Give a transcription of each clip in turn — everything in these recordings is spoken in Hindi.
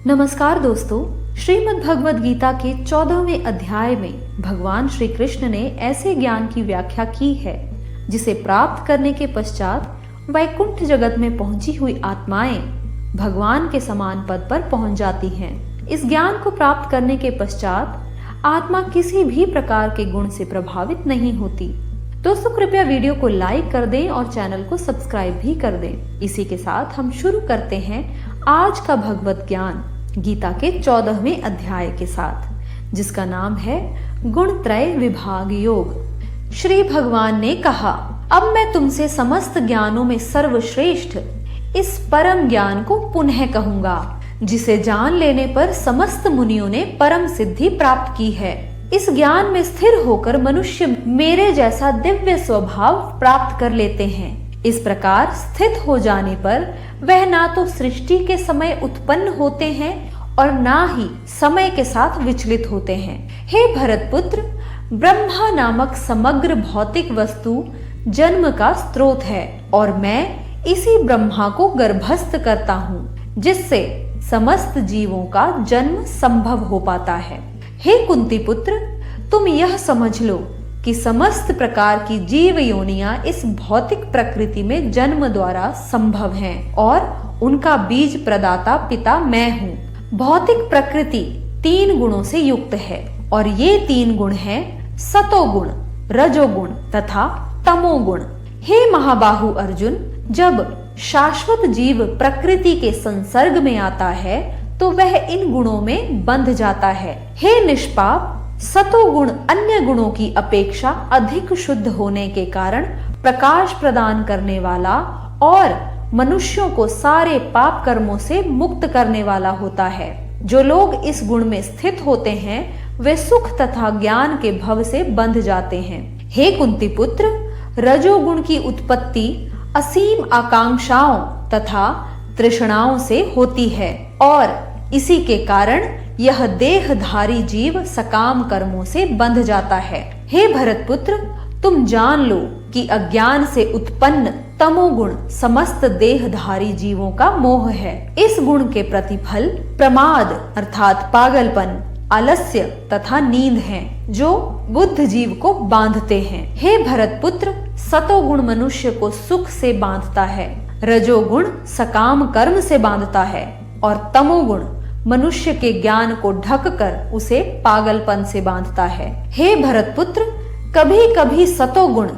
नमस्कार दोस्तों, श्रीमद् भगवद गीता के 14वें अध्याय में भगवान श्री कृष्ण ने ऐसे ज्ञान की व्याख्या की है जिसे प्राप्त करने के पश्चात वैकुंठ जगत में पहुंची हुई आत्माएं भगवान के समान पद पर पहुंच जाती हैं। इस ज्ञान को प्राप्त करने के पश्चात आत्मा किसी भी प्रकार के गुण से प्रभावित नहीं होती। दोस्तों, कृपया वीडियो को लाइक कर दें और चैनल को सब्सक्राइब भी कर दें। इसी के साथ हम शुरू करते हैं आज का भगवत ज्ञान गीता के 14वें अध्याय के साथ, जिसका नाम है गुणत्रय विभाग योग। श्री भगवान ने कहा, अब मैं तुमसे समस्त ज्ञानों में सर्वश्रेष्ठ इस परम ज्ञान को पुनः कहूंगा, जिसे जान लेने पर समस्त मुनियों ने परम सिद्धि प्राप्त की है। इस ज्ञान में स्थिर होकर मनुष्य मेरे जैसा दिव्य स्वभाव प्राप्त कर लेते हैं। इस प्रकार स्थित हो जाने पर वह ना तो सृष्टि के समय उत्पन्न होते हैं और ना ही समय के साथ विचलित होते हैं। हे भरतपुत्र, ब्रह्मा नामक समग्र भौतिक वस्तु जन्म का स्रोत है और मैं इसी ब्रह्मा को गर्भस्थ करता हूँ, जिससे समस्त जीवों का जन्म संभव हो पाता है। हे कुंती पुत्र, तुम यह समझ लो कि समस्त प्रकार की जीव योनियां इस भौतिक प्रकृति में जन्म द्वारा संभव हैं और उनका बीज प्रदाता पिता मैं हूँ। भौतिक प्रकृति 3 गुणों से युक्त है और ये 3 गुण हैं सतोगुण, रजोगुण तथा तमोगुण। हे महाबाहु अर्जुन, जब शाश्वत जीव प्रकृति के संसर्ग में आता है तो वह इन गुणों में बंध जाता है। हे निष्पाप, सतोगुण अन्य गुणों की अपेक्षा अधिक शुद्ध होने के कारण प्रकाश प्रदान करने वाला और मनुष्यों को सारे पाप कर्मों से मुक्त करने वाला होता है। जो लोग इस गुण में स्थित होते हैं वे सुख तथा ज्ञान के भव से बंध जाते हैं। हे कुंती पुत्र, रजोगुण की उत्पत्ति असीम आकांक्षाओं तथा तृष्णाओं से होती है और इसी के कारण यह देहधारी जीव सकाम कर्मों से बंध जाता है। हे भरतपुत्र, तुम जान लो कि अज्ञान से उत्पन्न तमोगुण समस्त देहधारी जीवों का मोह है। इस गुण के प्रतिफल प्रमाद अर्थात पागलपन, आलस्य तथा नींद हैं, जो बुद्ध जीव को बांधते हैं। हे भरतपुत्र, सतोगुण मनुष्य को सुख से बांधता है, रजोगुण सकाम कर्म से बांधता है और तमोगुण मनुष्य के ज्ञान को ढक कर उसे पागलपन से बांधता है। हे भरतपुत्र, कभी कभी सतोगुण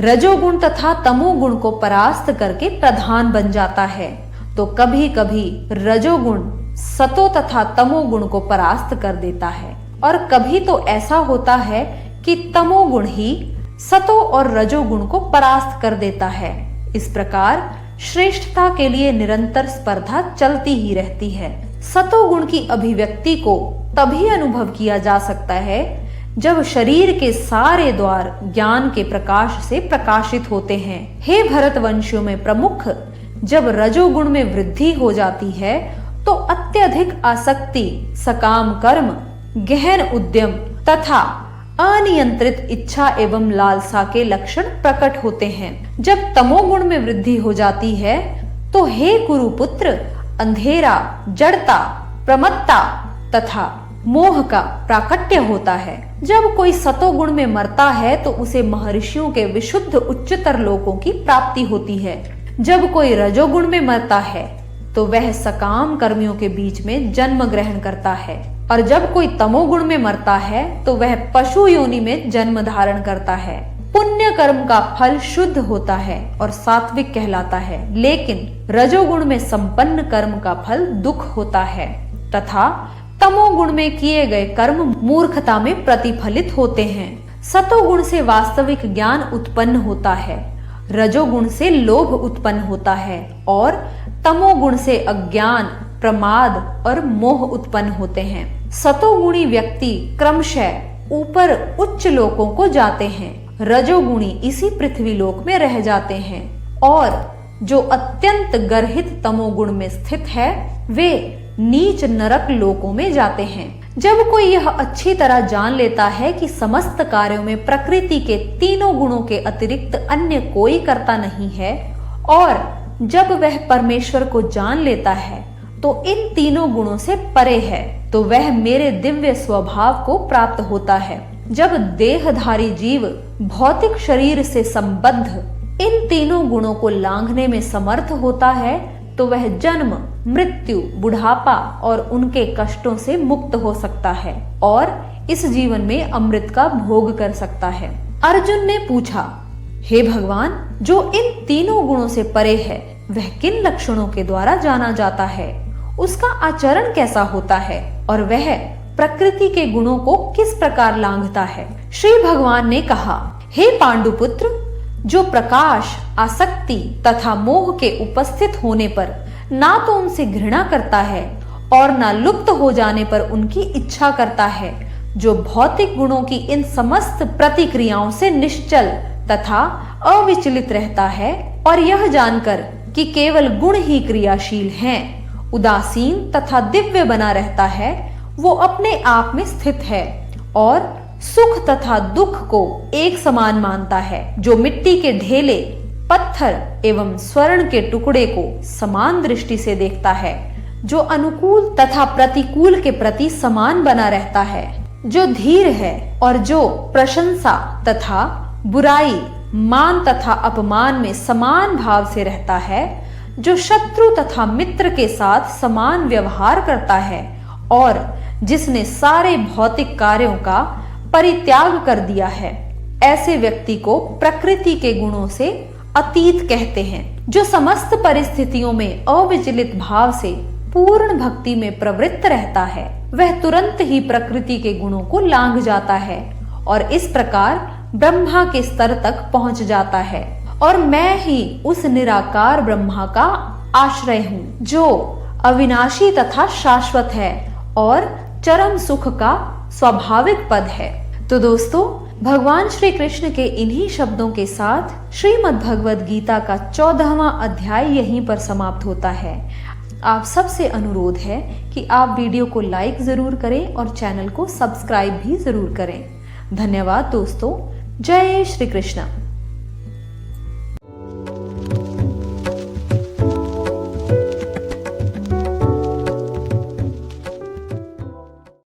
रजोगुण तथा तमोगुण को परास्त करके प्रधान बन जाता है, तो कभी कभी रजोगुण सतो तथा तमोगुण को परास्त कर देता है और कभी तो ऐसा होता है कि तमोगुण ही सतो और रजोगुण को परास्त कर देता है। इस प्रकार श्रेष्ठता के लिए निरंतर स्पर्धा चलती ही रहती है। सतोगुण की अभिव्यक्ति को तभी अनुभव किया जा सकता है जब शरीर के सारे द्वार ज्ञान के प्रकाश से प्रकाशित होते हैं। हे भरतवंशियों में प्रमुख, जब रजोगुण में वृद्धि हो जाती है तो अत्यधिक आसक्ति, सकाम कर्म, गहन उद्यम तथा अनियंत्रित इच्छा एवं लालसा के लक्षण प्रकट होते हैं। जब तमोगुण में वृद्धि हो जाती है तो हे कुरुपुत्र, अंधेरा, जड़ता, प्रमत्ता तथा मोह का प्राकट्य होता है। जब कोई सतोगुण में मरता है तो उसे महर्षियों के विशुद्ध उच्चतर लोकों की प्राप्ति होती है। जब कोई रजोगुण में मरता है तो वह सकाम कर्मियों के बीच में जन्म ग्रहण करता है और जब कोई तमोगुण में मरता है तो वह पशु योनि में जन्म धारण करता है। पुण्य कर्म का फल शुद्ध होता है और सात्विक कहलाता है, लेकिन रजोगुण में संपन्न कर्म का फल दुख होता है तथा तमोगुण में किए गए कर्म मूर्खता में प्रतिफलित होते हैं। सतोगुण से वास्तविक ज्ञान उत्पन्न होता है, रजोगुण से लोभ उत्पन्न होता है और तमोगुण से अज्ञान, प्रमाद और मोह उत्पन्न होते हैं। सतोगुणी व्यक्ति क्रमशः ऊपर उच्च लोकों को जाते हैं, रजोगुणी इसी पृथ्वी लोक में रह जाते हैं और जो अत्यंत गर्हित तमोगुण में स्थित है वे नीच नरक लोकों में जाते हैं। जब कोई यह अच्छी तरह जान लेता है कि समस्त कार्यों में प्रकृति के 3 गुणों के अतिरिक्त अन्य कोई कर्ता नहीं है और जब वह परमेश्वर को जान लेता है तो इन तीनों गुणों से परे है, तो वह मेरे दिव्य स्वभाव को प्राप्त होता है। जब देहधारी जीव भौतिक शरीर से संबद्ध इन तीनों गुणों को लांघने में समर्थ होता है, तो वह जन्म, मृत्यु, बुढ़ापा और उनके कष्टों से मुक्त हो सकता है और इस जीवन में अमृत का भोग कर सकता है। अर्जुन ने पूछा, हे भगवान, जो इन तीनों गुणों से परे है वह किन लक्षणों के द्वारा जाना जाता है? उसका आचरण कैसा होता है और वह प्रकृति के गुणों को किस प्रकार लांघता है? श्री भगवान ने कहा, हे पांडुपुत्र, जो प्रकाश, आसक्ति तथा मोह के उपस्थित होने पर ना तो उनसे घृणा करता है और ना लुप्त हो जाने पर उनकी इच्छा करता है, जो भौतिक गुणों की इन समस्त प्रतिक्रियाओं से निश्चल तथा अविचलित रहता है और यह जानकर कि केवल गुण ही क्रियाशील हैं, उदासीन तथा दिव्य बना रहता है, वो अपने आप में स्थित है और सुख तथा दुख को एक समान मानता है, जो मिट्टी के ढेले, पत्थर एवं स्वर्ण के टुकड़े को समान दृष्टि से देखता है, जो अनुकूल तथा प्रतिकूल के प्रति समान बना रहता है, जो धीर है और जो प्रशंसा तथा बुराई, मान तथा अपमान में समान भाव से रहता है, जो शत्रु तथा मित्र के साथ समान व्यवहार करता है और जिसने सारे भौतिक कार्यों का परित्याग कर दिया है। ऐसे व्यक्ति को प्रकृति के गुणों से अतीत कहते हैं। जो समस्त परिस्थितियों में अविचलित भाव से पूर्ण भक्ति में प्रवृत्त रहता है, वह तुरंत ही प्रकृति के गुणों को लांघ जाता है और इस प्रकार ब्रह्मा के स्तर तक पहुंच जाता है। और मैं ही उस निराकार ब्रह्मा का आश्रय हूँ, जो अविनाशी तथा शाश्वत है और चरम सुख का स्वाभाविक पद है। तो दोस्तों, भगवान श्री कृष्ण के इन्हीं शब्दों के साथ श्रीमद् भगवद गीता का 14वां अध्याय यहीं पर समाप्त होता है। आप सबसे अनुरोध है कि आप वीडियो को लाइक जरूर करें और चैनल को सब्सक्राइब भी जरूर करें। धन्यवाद दोस्तों। जय श्री कृष्ण।